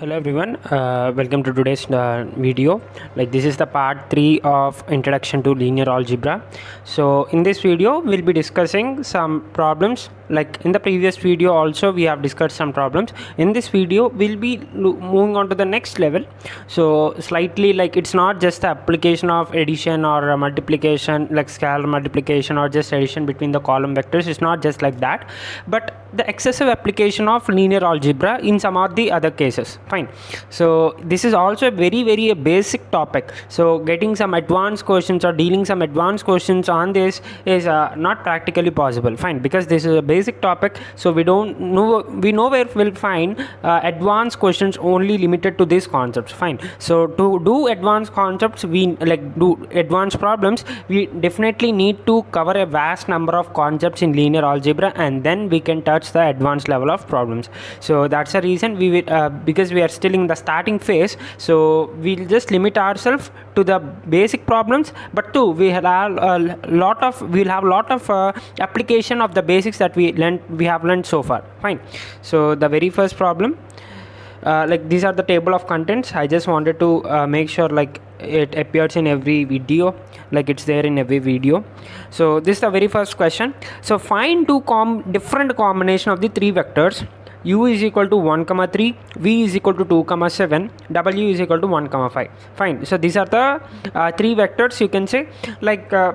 Hello everyone, welcome to today's video. This is the part 3 of introduction to linear algebra. So in this video we'll be discussing some problems. Like in the previous video also we have discussed some problems. In this video we'll be moving on to the next level. So slightly, like, it's not just the application of addition or multiplication, like scalar multiplication or just addition between the column vectors. It's not just like that, but the excessive application of linear algebra in some of the other cases. Fine. So this is also a very basic topic. So getting some advanced questions or dealing some advanced questions on this is not practically possible. Fine, because this is a basic topic, so we know where we'll find advanced questions only limited to these concepts. Fine. So to do advanced concepts, we do advanced problems, we definitely need to cover a vast number of concepts in linear algebra, and then we can touch the advanced level of problems. So that's the reason we will because we are still in the starting phase, so we'll just limit ourselves to the basic problems, but too we'll have a lot of application of the basics that we have learned so far. Fine. So the very first problem, these are the table of contents. I just wanted to make sure it appears in every video, like it's there in every video. So this is the very first question. So find two different combination of the three vectors. U is equal to 1, 3, V is equal to 2, 7, W is equal to 1, 5. Fine. So these are the three vectors, you can say.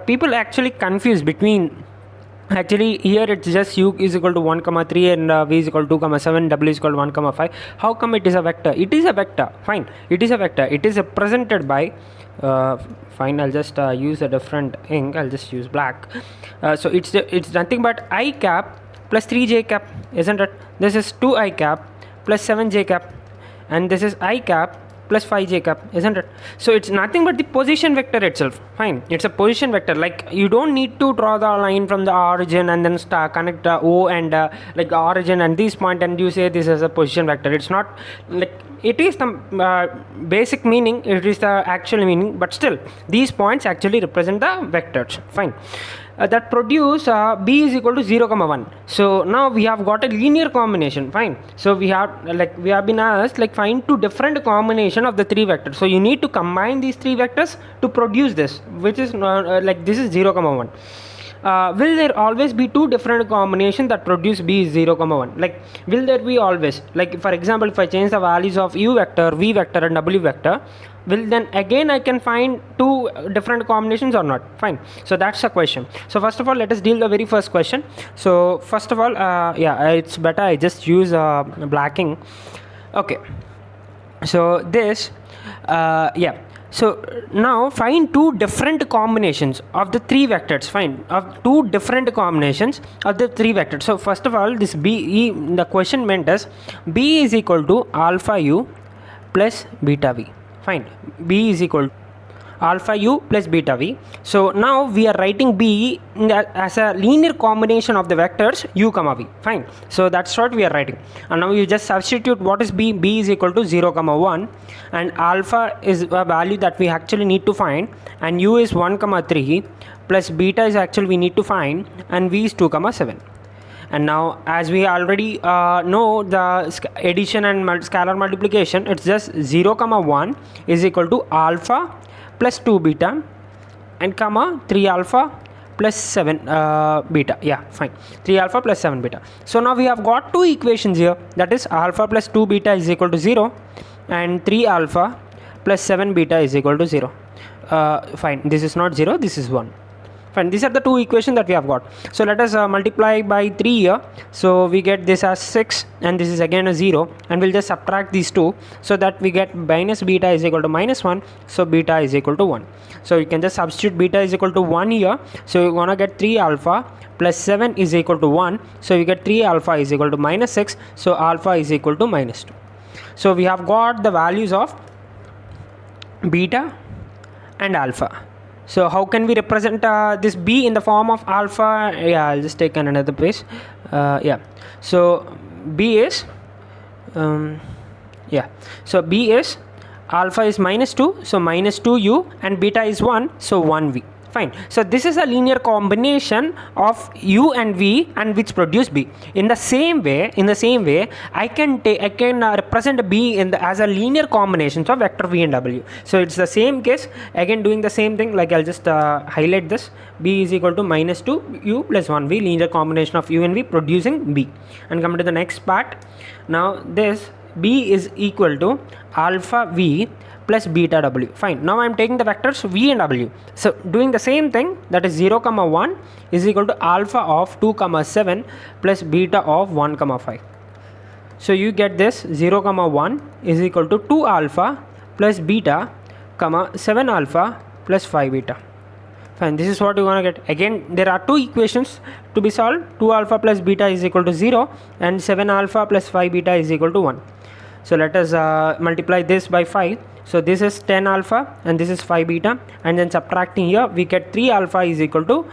People actually confuse between. Actually, here it's just U is equal to 1, 3 and V is equal to 2, 7, W is equal to 1, 5. How come it is a vector? It is a vector. Fine. It is a vector. It is represented by fine, I'll just use a different ink. I'll just use black. So it's nothing but I cap plus 3j cap, isn't it? This is 2I cap plus 7j cap, and this is I cap plus 5j cap, isn't it? So it's nothing but the position vector itself. Fine, it's a position vector. Like, you don't need to draw the line from the origin and then connect O and origin and this point, and you say this is a position vector. It's not like it is the basic meaning, it is the actual meaning, but still these points actually represent the vectors. Fine. That produce B is equal to 0, 1. So now we have got a linear combination. Fine. So we have been asked, find two different combination of the three vectors. So you need to combine these three vectors to produce this, which is this is 0, 1. Will there always be two different combinations that produce B is 0, 1? Will there be always? For example, if I change the values of U vector, V vector and W vector, will then again I can find two different combinations or not? Fine. So that's the question. So first of all, let us deal the very first question. So first of all, it's better I just use blacking. Okay. So this, So now find two different combinations of the three vectors. Fine, of two different combinations of the three vectors. So first of all, this B, the question meant as B is equal to alpha U plus beta V. Fine, B is equal to alpha U plus beta V. So now we are writing B as a linear combination of the vectors U comma V. Fine. So that's what we are writing. And now you just substitute what is B. B is equal to 0, 1, and alpha is a value that we actually need to find, and U is 1, 3, plus beta is actually we need to find, and V is 2, 7. And now, as we already know the addition and scalar multiplication, it's just 0, 1 is equal to alpha plus 2 beta and 3 alpha plus 7 beta. Yeah, fine. 3 alpha plus 7 beta. So now we have got two equations here, that is alpha plus 2 beta is equal to 0 and 3 alpha plus 7 beta is equal to 0. Fine, this is not 0, this is 1. Fine, these are the two equations that we have got. So let us multiply by 3 here. So we get this as 6 and this is again a 0, and we'll just subtract these two, so that we get minus beta is equal to minus 1, so beta is equal to 1. So you can just substitute beta is equal to 1 here. So you're gonna get 3 alpha plus 7 is equal to 1, so you get 3 alpha is equal to minus 6, so alpha is equal to minus 2. So we have got the values of beta and alpha. So how can we represent this B in the form of alpha? Yeah, I'll just take another page. So B is so B is alpha is minus 2, so minus 2U, and beta is 1, so 1V. Fine. So this is a linear combination of u and v and which produce b. In the same way, I can represent b as a linear combination of vector v and w. So it's the same case. Again, doing the same thing. Like I'll just highlight this. B is equal to minus 2 u plus 1 v, linear combination of u and v producing b. And come to the next part. Now this b is equal to alpha v plus beta w. Fine. Now I am taking the vectors v and w. So doing the same thing, that is 0 comma 1 is equal to alpha of 2 comma 7 plus beta of 1 comma 5. So you get this 0 comma 1 is equal to 2 alpha plus beta comma 7 alpha plus 5 beta. Fine. This is what you want to get. Again, there are two equations to be solved. 2 alpha plus beta is equal to 0 and 7 alpha plus 5 beta is equal to 1. So let us multiply this by 5. So this is 10 alpha and this is 5 beta, and then subtracting here we get 3 alpha is equal to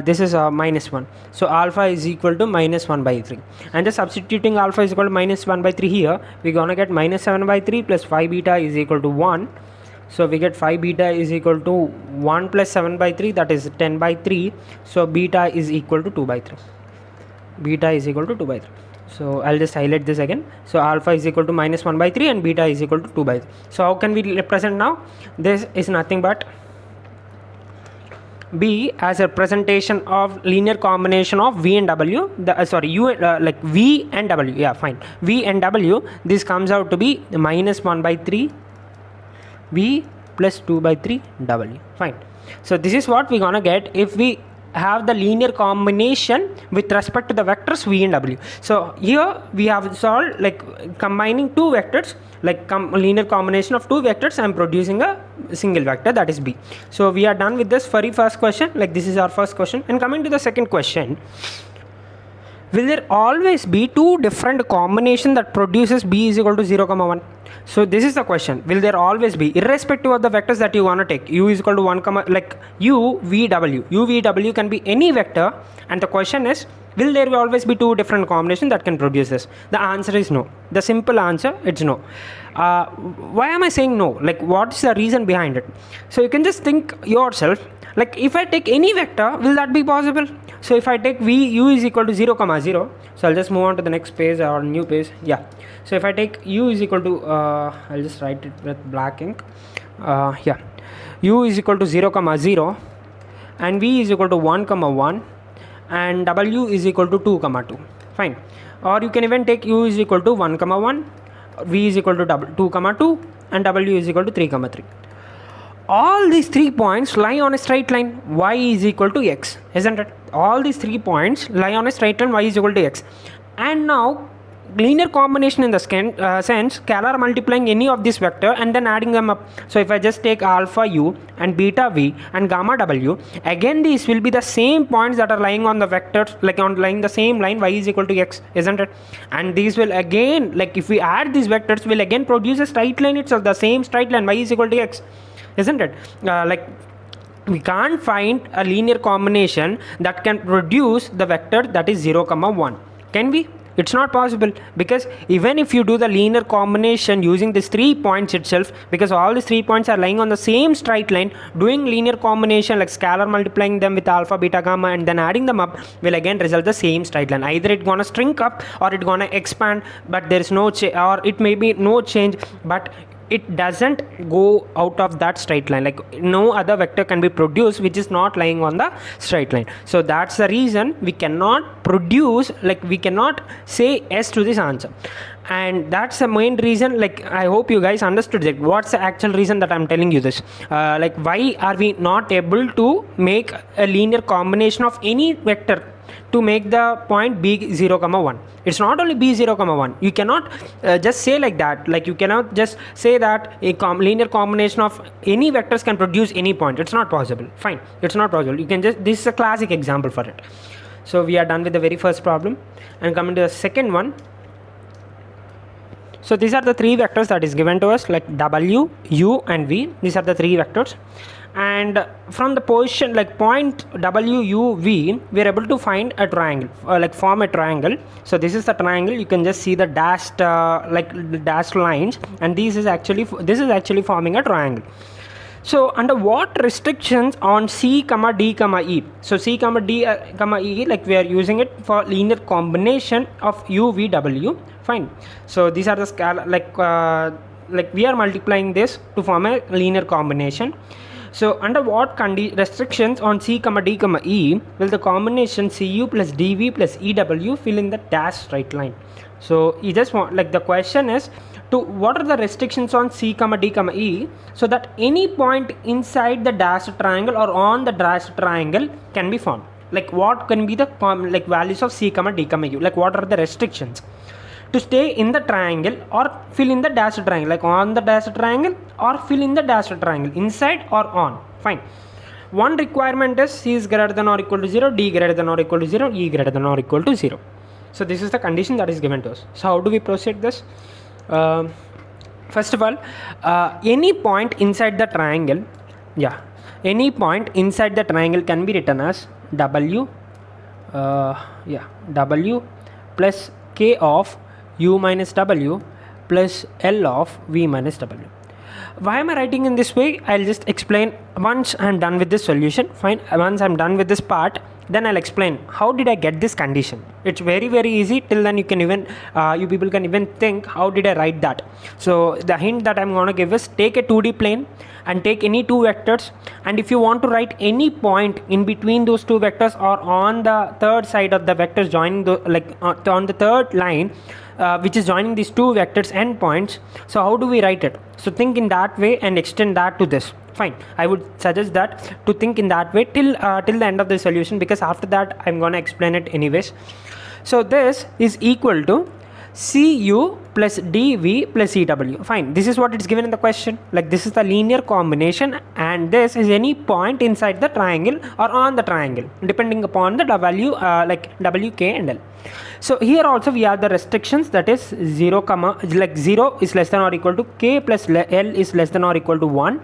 this is minus 1. So alpha is equal to minus 1 by 3, and just substituting alpha is equal to minus 1 by 3 here, we're gonna get minus 7 by 3 plus 5 beta is equal to 1. So we get 5 beta is equal to 1 plus 7 by 3, that is 10 by 3. So beta is equal to 2 by 3. Beta is equal to 2 by 3. So I'll just highlight this again. So alpha is equal to minus 1 by 3 and beta is equal to 2 by 3. So how can we represent now? This is nothing but B as a representation of linear combination of V and W. Like V and W. Yeah, fine. V and W. This comes out to be minus 1 by 3 V plus 2 by 3 W. Fine. So this is what we're gonna get if we have the linear combination with respect to the vectors v and w. So here we have solved like combining two vectors, like linear combination of two vectors and producing a single vector, that is b. So we are done with this very first question. Like this is our first question. And coming to the second question, will there always be two different combination that produces b is equal to 0 comma 1? So this is the question. Will there always be, irrespective of the vectors that you want to take, u is equal to 1 comma, like u v w can be any vector, and the question is, will there always be two different combinations that can produce this? The answer is no. The simple answer, it's no. Why am I saying no? Like what's the reason behind it? So you can just think yourself, like if I take any vector, will that be possible? So if I take v u is equal to 0 comma 0, so I'll just move on to the next page or new page. Yeah. So if I take u is equal to I'll just write it with black ink. Yeah, u is equal to 0 comma 0 and v is equal to 1 comma 1 and w is equal to 2 comma 2. Fine. Or you can even take u is equal to 1 comma 1, v is equal to 2 comma 2 and w is equal to 3 comma 3. All these 3 points lie on a straight line, y is equal to x, isn't it? All these 3 points lie on a straight line, y is equal to x. And now linear combination in the sense scalar multiplying any of this vector and then adding them up. So if I just take alpha u and beta v and gamma w, again these will be the same points that are lying on the vectors, like on lying the same line, y is equal to x, isn't it? And these will again, like if we add these vectors, will again produce a straight line itself, the same straight line, y is equal to x, isn't it? Like we can't find a linear combination that can produce the vector that is 0 comma 1. Can we? It's not possible, because even if you do the linear combination using these 3 points itself, because all these 3 points are lying on the same straight line, doing linear combination like scalar multiplying them with alpha, beta, gamma and then adding them up will again result the same straight line. Either it gonna shrink up or it gonna expand, but there is no or it may be no change, but it doesn't go out of that straight line. Like no other vector can be produced which is not lying on the straight line. So that's the reason we cannot produce, like we cannot say yes to this answer. And that's the main reason, like I hope you guys understood it. What's the actual reason that I'm telling you this? Like why are we not able to make a linear combination of any vector to make the point b 0 comma 1? It's not only b 0 comma 1. You cannot just say like that. Like you cannot just say that a linear combination of any vectors can produce any point. It's not possible. Fine, it's not possible. You can just, this is a classic example for it. So we are done with the very first problem and coming to the second one. So these are the 3 vectors that is given to us, like w, u and v. These are the 3 vectors, and from the position like point w, u, v, we are able to find a triangle, like form a triangle. So this is the triangle. You can just see the dashed like dashed lines, and this is actually forming a triangle. So under what restrictions on C comma D comma E? So C comma D comma E, like we are using it for linear combination of U V W. Fine. So these are the scala, like we are multiplying this to form a linear combination. So under what restrictions on C comma D comma E will the combination Cu plus Dv plus EW fill in the dash straight line? So you just want, like, the question is to what are the restrictions on C comma D comma E, so that any point inside the dashed triangle or on the dashed triangle can be found. Like what can be the like values of C comma D comma U, like what are the restrictions to stay in the triangle or fill in the dashed triangle, like on the dashed triangle or fill in the dashed triangle, inside or on. Fine. One requirement is C is greater than or equal to 0, D greater than or equal to 0, E greater than or equal to 0. So this is the condition that is given to us. So how do we proceed this? First of all, any point inside the triangle, any point inside the triangle can be written as W plus K of U minus W plus L of V minus W. Why am I writing in this way? I'll just explain once I'm done with this solution. Fine. Once I'm done with this part, then I'll explain how did I get this condition. It's very easy. Till then you can even you people can even think how did I write that. So the hint that I'm going to give is take a 2D plane and take any two vectors, and if you want to write any point in between those two vectors or on the third side of the vectors joining the, like on the third line which is joining these two vectors endpoints. So how do we write it? So think in that way and extend that to this. Fine. I would suggest that to think in that way till the end of the solution, because after that I'm going to explain it anyways. So this is equal to Cu plus Dv plus EW. Fine. This is what it's given in the question. Like this is the linear combination, and this is any point inside the triangle or on the triangle, depending upon the W, like W, K and L. So here also we have the restrictions, that is 0 comma, like 0 is less than or equal to K plus L is less than or equal to 1,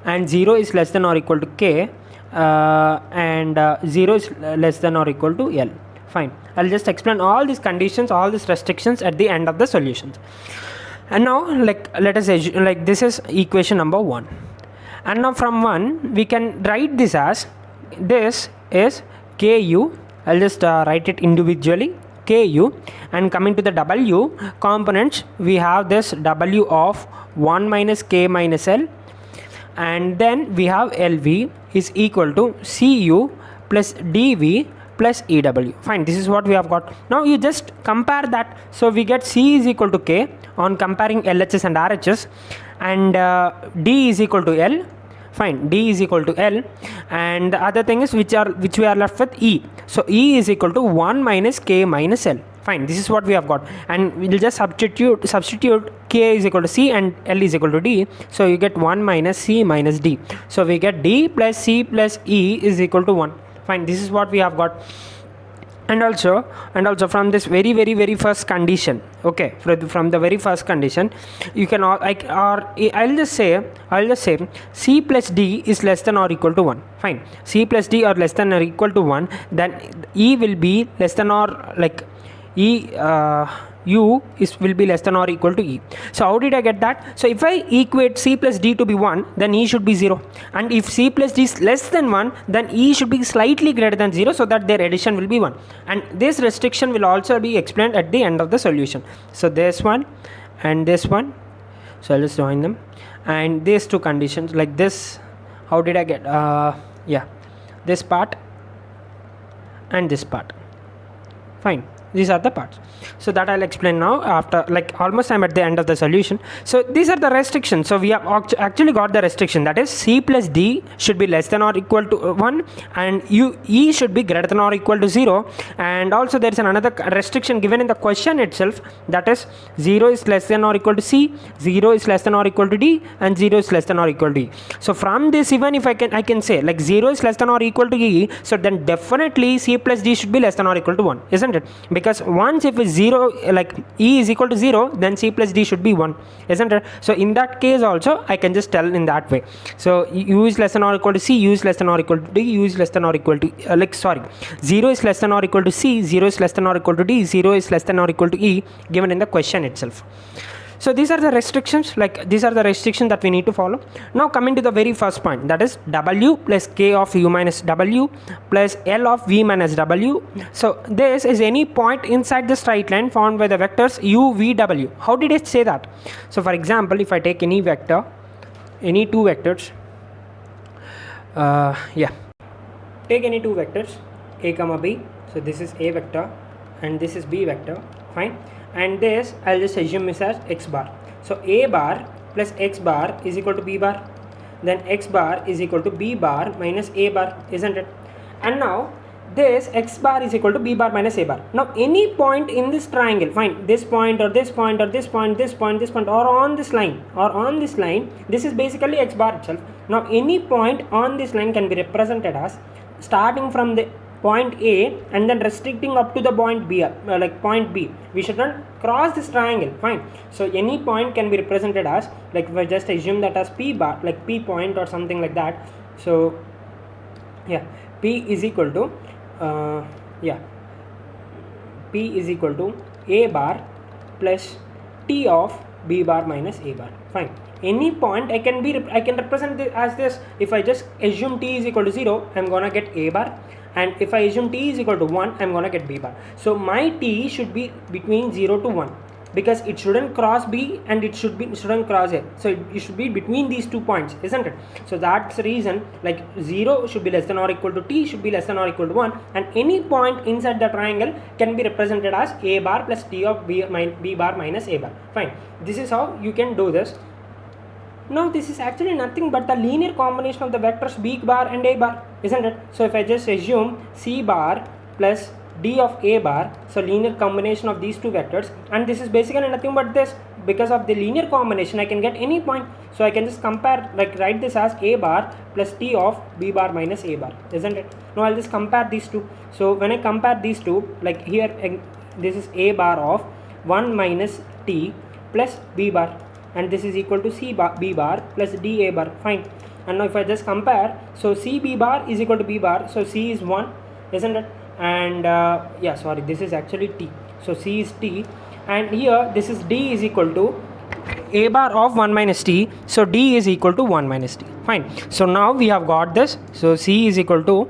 and 0 is less than or equal to K, and 0 is less than or equal to L. Fine. I'll just explain all these conditions, all these restrictions at the end of the solutions. And now, like, let us like this is equation number 1, and now from 1 we can write this as, this is Ku. I'll just write it individually, Ku, and coming to the W components, we have this W of 1 minus K minus L, and then we have LV is equal to Cu plus Dv plus EW. Fine. This is what we have got. Now you just compare that. So we get C is equal to K on comparing LHS and RHS, and D is equal to L. Fine. D is equal to L, and the other thing is which we are left with E. So E is equal to 1 minus K minus L. Fine. This is what we have got, and we'll just substitute K is equal to C and L is equal to D. So you get 1 minus C minus D. So we get D plus C plus E is equal to 1. Fine. This is what we have got. And also from this very first condition, okay, from the very first condition, you can I'll just say C plus D is less than or equal to 1. Fine. C plus D are less than or equal to 1, then E will be less than or like U will be less than or equal to E. So how did I get that? So if I equate C plus D to be 1, then E should be 0, and if C plus D is less than 1, then E should be slightly greater than 0, so that their addition will be 1, and this restriction will also be explained at the end of the solution. So this one and this one, so I'll just join them, and these two conditions, like this, how did I get this part and this part. Fine. These are the parts. So that I'll explain now after, like, almost I'm at the end of the solution. So these are the restrictions. So we have actually got the restriction, that is C plus D should be less than or equal to 1, and E should be greater than or equal to 0, and also there is another restriction given in the question itself, that is 0 is less than or equal to C, 0 is less than or equal to D, and 0 is less than or equal to E. So from this, even if I can say like 0 is less than or equal to E, so then definitely C plus D should be less than or equal to 1, isn't it? Because once if it's 0, like E is equal to 0, then C plus D should be 1, isn't it? So in that case also I can just tell in that way. So U is less than or equal to C, U is less than or equal to D, U is less than or equal to 0 is less than or equal to C, 0 is less than or equal to D, 0 is less than or equal to E, given in the question itself. So these are the restrictions, like these are the restrictions that we need to follow. Now coming to the very first point, that is w plus k of u minus w plus l of v minus w. So this is any point inside the straight line formed by the vectors u, v, w. How did it say that? So for example, if I take any vector, any two vectors, take any two vectors a comma b. So this is a vector and this is b vector, fine, and this I'll just assume is as x bar. So a bar plus x bar is equal to b bar, then x bar is equal to b bar minus a bar, isn't it? And now this x bar is equal to b bar minus a bar. Now any point in this triangle, fine, this point or this point or this point, this point, this point, or on this line, this is basically x bar itself. Now any point on this line can be represented as starting from the point A and then restricting up to the point B, like point B. We should not cross this triangle, fine. So any point can be represented as, like if I just assume that as p bar, like p point or something like that. So yeah, p is equal to p is equal to a bar plus t of b bar minus a bar, fine. Any point I can represent it as this. If I just assume t is equal to 0, I'm gonna get a bar, and if I assume t is equal to 1, I'm gonna get b bar. So my t should be between 0 to 1, because it shouldn't cross b and it shouldn't cross a. So it should be between these 2 points, isn't it? So that's the reason, like 0 should be less than or equal to t should be less than or equal to 1, and any point inside the triangle can be represented as a bar plus t of b bar minus a bar, fine. This is how you can do this. Now this is actually nothing but the linear combination of the vectors b bar and a bar, isn't it? So if I just assume c bar plus d of a bar, so linear combination of these two vectors, and this is basically nothing but this. Because of the linear combination I can get any point, so I can just compare, like write this as a bar plus t of b bar minus a bar, isn't it? Now I'll just compare these two. So when I compare these two, like here this is a bar of 1 minus t plus b bar, and this is equal to c bar b bar plus d a bar, fine. And now if I just compare, so c b bar is equal to b bar, so c is 1, isn't it? And this is actually t, so c is t, and here this is d is equal to a bar of 1 minus t, so d is equal to 1 minus t, fine. So now we have got this. So c is equal to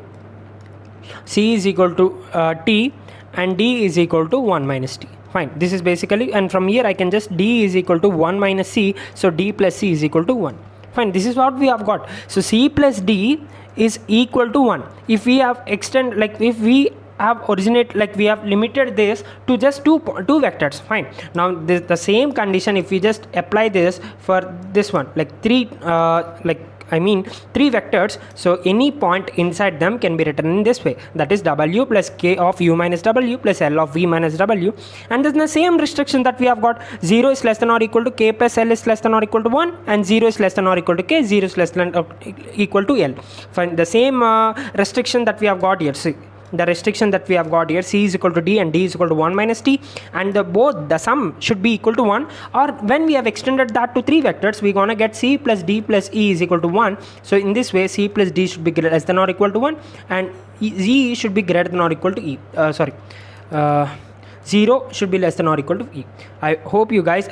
t and d is equal to 1 minus t, fine. This is basically, and from here I can just d is equal to 1 minus c, so d plus c is equal to 1, fine. This is what we have got. So c plus d is equal to 1. If we have if we have we have limited this to just two vectors, fine. Now this the same condition, if we just apply this for this one, like three vectors, so any point inside them can be written in this way, that is w plus k of u minus w plus l of v minus w. And then the same restriction that we have got, 0 is less than or equal to k plus l is less than or equal to 1, and 0 is less than or equal to k, 0 is less than or equal to l, fine. The same restriction that we have got here. See, the restriction that we have got here, c is equal to d and d is equal to 1 minus t, and the sum should be equal to 1, or when we have extended that to 3 vectors, we're gonna get c plus d plus e is equal to 1. So in this way, c plus d should be less than or equal to 1, and e should be greater than or equal to e. 0 should be less than or equal to e. I hope you guys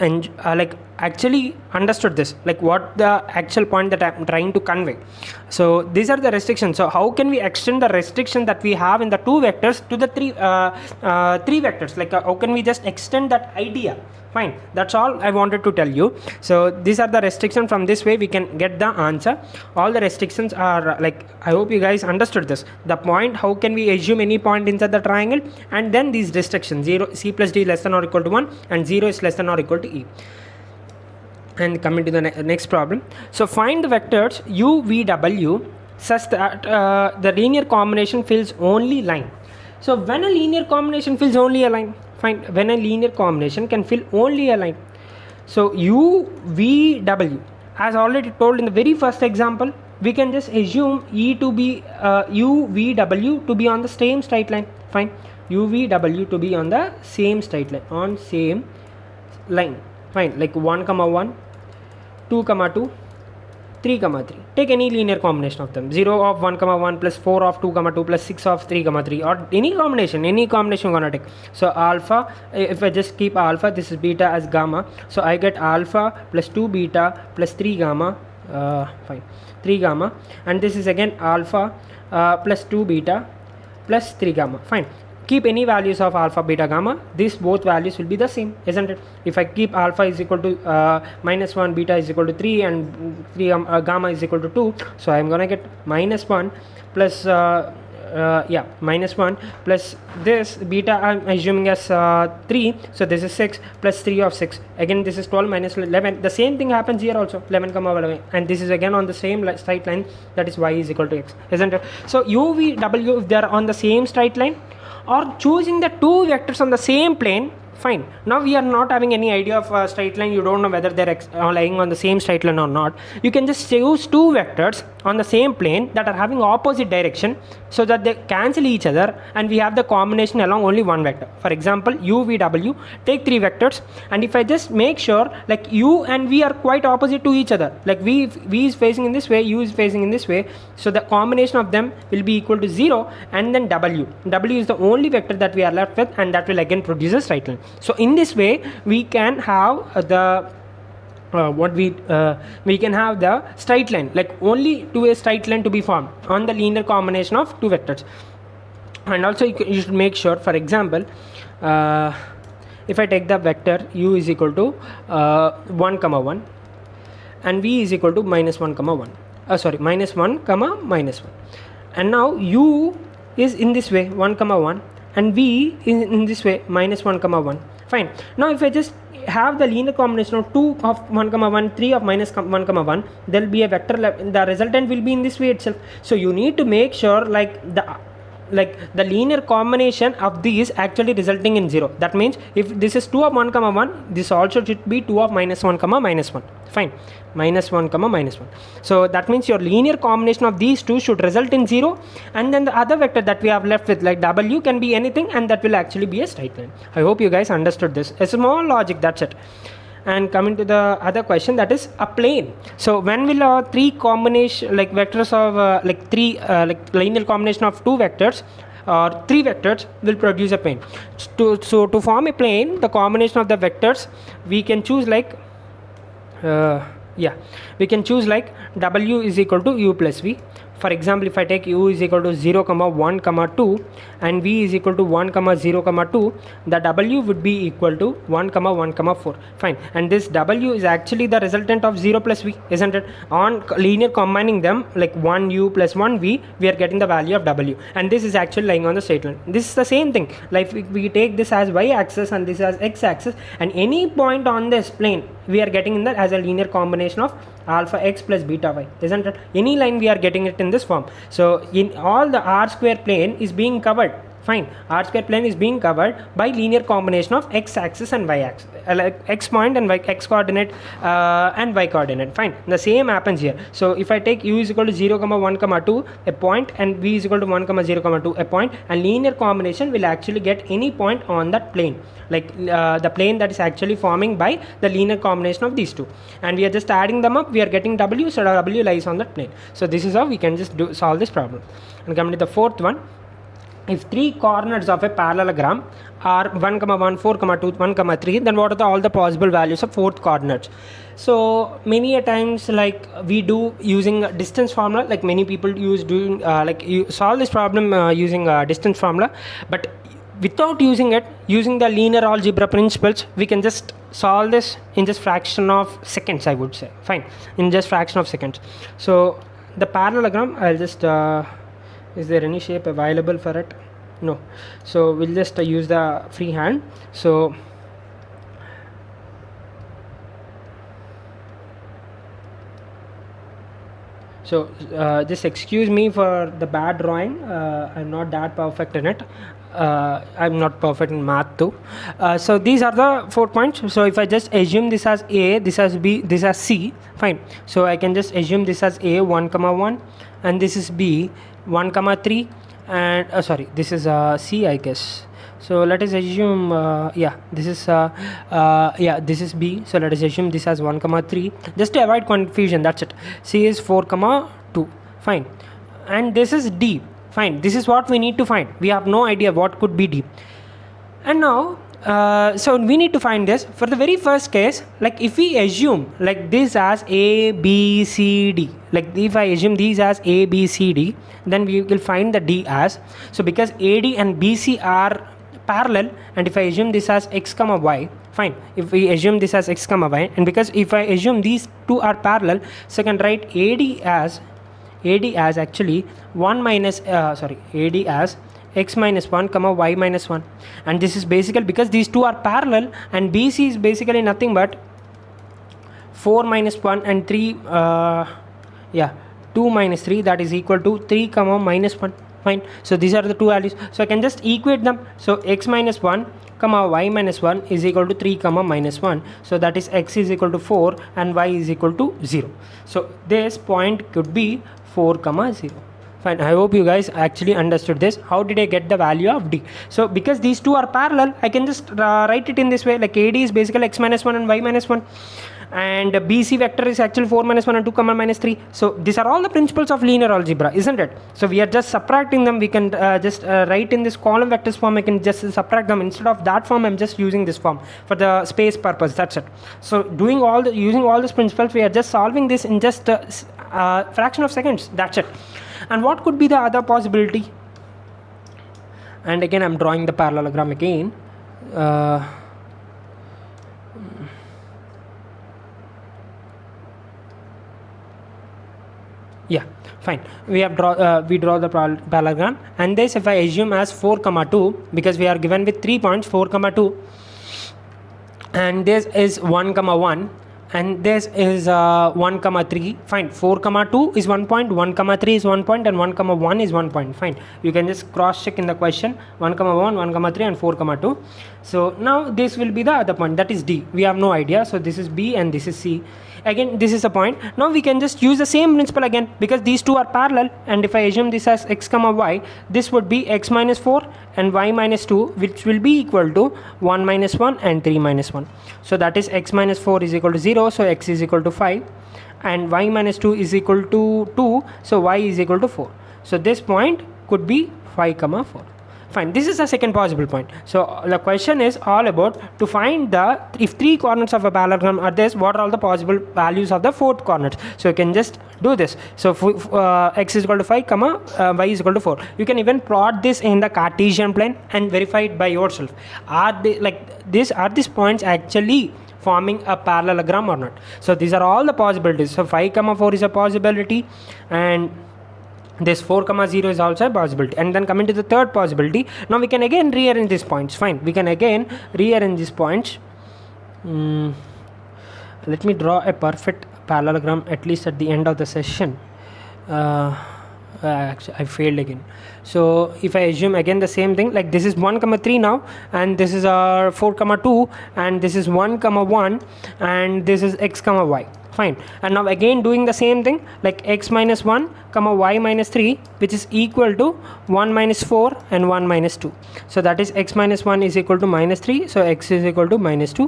actually understood this, like what the actual point that I'm trying to convey. So these are the restrictions. So how can we extend the restriction that we have in the 2 vectors to the 3 vectors? Like how can we just extend that idea? Fine, that's all I wanted to tell you. So these are the restrictions. From this way we can get the answer. All the restrictions are I hope you guys understood this. The point, how can we assume any point inside the triangle, and then these restrictions, 0, c plus d less than or equal to 1, and 0 is less than or equal to e. And coming to the next problem. So find the vectors u, v, w such that the linear combination fills only line. So when a linear combination fills only a line, fine, when a linear combination can fill only a line, so u, v, w, as already told in the very first example, we can just assume e to be u, v, w to be on the same straight line, fine, u, v, w to be on the same straight line, fine, like 1 comma 1, 2 comma 2, 3 comma 3. Take any linear combination of them. 0 of 1 comma 1 plus 4 of 2 comma 2 plus 6 of 3 comma 3, or any combination you're gonna take. So alpha, if I just keep alpha, this is beta as gamma, so I get alpha plus 2 beta plus 3 gamma, fine, 3 gamma, and this is again alpha plus 2 beta plus 3 gamma, fine. Keep any values of alpha, beta, gamma, these both values will be the same, isn't it? If I keep alpha is equal to -1, beta is equal to 3, and 3 gamma is equal to 2, so I'm gonna get -1 plus -1 plus this beta I'm assuming as 3, so this is 6 plus 3 of 6, again this is 12 minus 11. The same thing happens here also, 11 comma 11, and this is again on the same straight line, that is y is equal to x, isn't it? So u, v, w, if they are on the same straight line, or choosing the two vectors on the same plane, fine. Now we are not having any idea of a straight line, you don't know whether they're lying on the same straight line or not. You can just choose two vectors on the same plane that are having opposite direction, so that they cancel each other and we have the combination along only one vector. For example, u, v, w, take three vectors, and if I just make sure like u and v are quite opposite to each other, like v is facing in this way, u is facing in this way, so the combination of them will be equal to 0, and then w is the only vector that we are left with, and that will again produce a straight line. So in this way we can have we can have the straight line, like only to a straight line to be formed on the linear combination of two vectors. And also you should make sure, for example, if I take the vector u is equal to 1 comma 1 and v is equal to -1 comma 1, -1 comma -1, and now u is in this way 1 comma 1 and v is in this way -1 comma 1, fine. Now if I just have the linear combination of 2 of 1 comma 1, 3 of -1 comma 1, there will be a vector the resultant will be in this way itself. So you need to make sure like the linear combination of these actually resulting in 0. That means if this is 2 of 1 comma 1, this also should be 2 of -1 comma -1, fine, -1 comma -1. So that means your linear combination of these two should result in 0, and then the other vector that we have left with, like w, can be anything, and that will actually be a straight line. I hope you guys understood this. A small logic, that's it. And coming to the other question, that is a plane. So when will three combination like vectors of like linear combination of two vectors or three vectors will produce a plane? So to form a plane, the combination of the vectors we can choose like we can choose like w is equal to u plus v. For example, if I take u is equal to 0 comma 1 comma 2 and v is equal to 1 comma 0 comma 2, the w would be equal to 1 comma 1 comma 4, fine. And this w is actually the resultant of 0 plus v, isn't it? On linear combining them, like 1 u plus 1 v, we are getting the value of w, and this is actually lying on the straight line. This is the same thing, like we take this as y axis and this as x axis, and any point on this plane we are getting in that as a linear combination of alpha x plus beta y, isn't it? Any line we are getting it in this form. So in all the r square plane is being covered, fine. R square plane is being covered by linear combination of x axis and y axis, like x point and y, x coordinate and y coordinate, fine. The same happens here. So if I take u is equal to 0 comma 1 comma 2 a point, and v is equal to 1 comma 0 comma 2 a point, and linear combination will actually get any point on that plane, like the plane that is actually forming by the linear combination of these two, and we are just adding them up, we are getting w, so w lies on that plane. So this is how we can just solve this problem. And coming to the fourth one, if three coordinates of a parallelogram are 1 comma 1, 4 comma 2, 1 comma 3, then what are all the possible values of fourth coordinates? So many a times like we do using distance formula, like many people use doing like you solve this problem using distance formula, but without using it, using the linear algebra principles, we can just solve this in just fraction of seconds, I would say, fine, in just fraction of seconds. So the parallelogram, I'll just is there any shape available for it? No. So we'll just use the free hand. So just excuse me for the bad drawing. I'm not that perfect in it. I'm not perfect in math too. So these are the 4 points. So if I just assume this as a, this as b, this as c, fine. So I can just assume this as a 1 comma 1, and this is b 1 comma 3, and sorry, this is c, I guess. So let us assume this is this is B. So let us assume this has 1 comma 3, just to avoid confusion, that's it. C is 4 comma 2, fine, and this is D, fine. This is what we need to find. We have no idea what could be D. And now so we need to find this. For the very first case, like if we assume like this as A, B, C, D, like if I assume these as A, B, C, D, then we will find the D as, so because AD and BC are parallel, and if I assume this as X comma Y, fine, if we assume this as X comma Y, and because if I assume these two are parallel, so I can write AD as actually 1 minus AD as X minus 1 comma Y minus 1, and this is basically because these two are parallel, and BC is basically nothing but 4 minus 1 and 3 2 minus 3, that is equal to 3 comma minus 1, fine. So these are the two values, so I can just equate them. So X minus 1 comma Y minus 1 is equal to 3 comma minus 1, so that is X is equal to 4 and Y is equal to 0. So this point could be 4 comma 0. Fine, I hope you guys actually understood this. How did I get the value of D? So because these two are parallel, I can just write it in this way, like AD is basically X minus 1 and Y minus 1, and BC vector is actually 4 minus 1 and 2 comma minus 3. So these are all the principles of linear algebra, isn't it? So we are just subtracting them. We can just write in this column vectors form. I can just subtract them. Instead of that form, I'm just using this form for the space purpose, that's it. So using all these principles, we are just solving this in just a fraction of seconds, that's it. And what could be the other possibility? And again, I'm drawing the parallelogram again. Yeah, fine. We draw the parallelogram, and this if I assume as 4 comma 2, because we are given with 3 points 4 comma 2, and this is 1 comma 1, and this is 1 comma 3, fine. 4 comma 2 is 1 point, 1 comma 3 is 1 point, and 1 comma 1 is 1 point, fine. You can just cross check in the question, 1 comma 1, 1 comma 3 and 4 comma 2. So now this will be the other point, that is D. We have no idea, so this is B and this is C. Again, this is the point. Now we can just use the same principle again, because these two are parallel, and if I assume this as X comma Y, this would be X minus 4 and Y minus 2, which will be equal to 1 minus 1 and 3 minus 1. So that is X minus 4 is equal to 0, so X is equal to 5, and Y minus 2 is equal to 2, so Y is equal to 4. So this point could be 5 comma 4. Fine, this is the second possible point. So the question is all about to find the, if 3 coordinates of a parallelogram are this, what are all the possible values of the 4th coordinate. So you can just do this. So X is equal to 5 comma Y is equal to 4. You can even plot this in the Cartesian plane and verify it by yourself. Are these points actually forming a parallelogram or not? So these are all the possibilities. So 5 comma 4 is a possibility, and this 4 comma 0 is also a possibility. And then coming to the third possibility, now we can again rearrange these points. Fine, we can again rearrange these points. Let me draw a perfect parallelogram at least at the end of the session. Actually I failed again. So if I assume again the same thing, like this is 1 comma 3 now, and this is 4 comma 2, and this is 1 comma 1, and this is X comma Y. Fine, and now again doing the same thing, like X minus 1 comma Y minus 3, which is equal to 1 minus 4 and 1 minus 2. So that is X minus 1 is equal to minus 3, so X is equal to minus 2,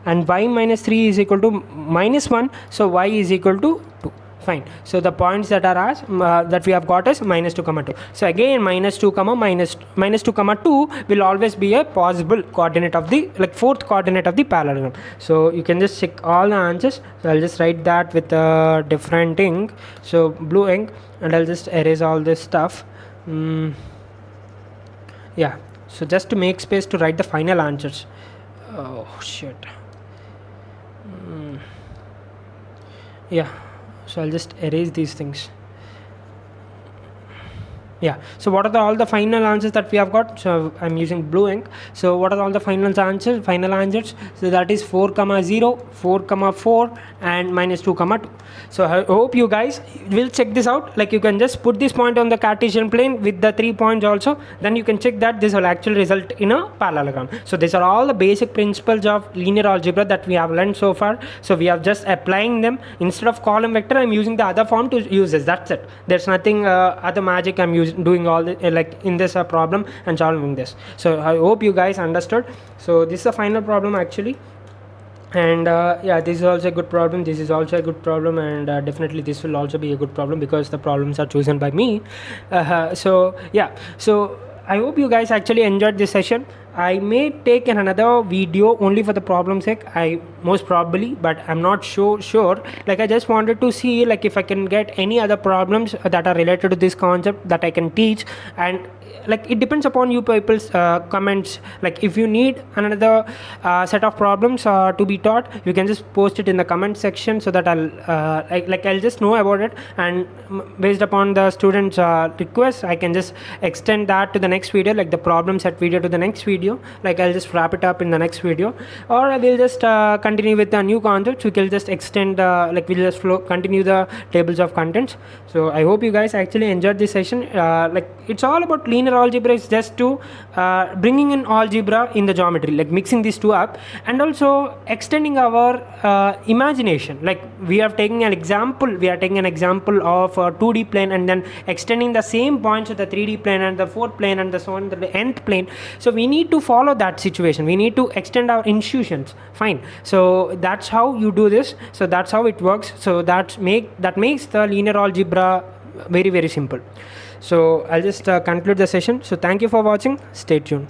and Y minus 3 is equal to minus 1, so Y is equal to 2. Fine, so the points that are asked that we have got is minus 2 comma 2. So again minus 2 comma minus 2 comma 2 will always be a possible coordinate of the, like, 4th coordinate of the parallelogram. So you can just check all the answers. So I'll just write that with a different ink, so blue ink, and I'll just erase all this stuff. Yeah, so just to make space to write the final answers. Oh shit. Yeah, so I'll just erase these things. Yeah, so what are all the final answers that we have got? So I'm using blue ink. So what are all the final answers? So that is 4 comma 0, 4 comma 4, and minus 2 comma 2. So I hope you guys will check this out. Like, you can just put this point on the Cartesian plane with the 3 points also, then you can check that this will actually result in a parallelogram. So these are all the basic principles of linear algebra that we have learned so far. So we are just applying them. Instead of column vector, I'm using the other form to use this. That's it. There's nothing other magic I'm using. doing all the like in this problem and solving this. So I hope you guys understood. So this is the final problem actually. And yeah, this is also a good problem, this is also a good problem, and definitely this will also be a good problem because the problems are chosen by me. So yeah, so I hope you guys actually enjoyed this session. I may take another video only for the problem sake, I most probably, but I'm not sure. Like I just wanted to see like if I can get any other problems that are related to this concept that I can teach. And like it depends upon you people's comments. Like if you need another set of problems to be taught, you can just post it in the comment section so that I'll I'll just know about it, and based upon the students request, I can just extend that to the next video, like the problem set video to the next video. Like I'll just wrap it up in the next video, or I will just continue with the new concepts. We can just extend like we'll just continue the tables of contents. So I hope you guys actually enjoyed this session. Like it's all about linear algebra is just to bringing in algebra in the geometry, like mixing these two up, and also extending our imagination. Like we are taking an example of a 2D plane and then extending the same points to the 3D plane and the fourth plane and the so on the nth plane. So we need to follow that situation, we need to extend our institutions. Fine, so that's how you do this, so that's how it works. So that makes the linear algebra very simple. So I'll just conclude the session. So thank you for watching, stay tuned.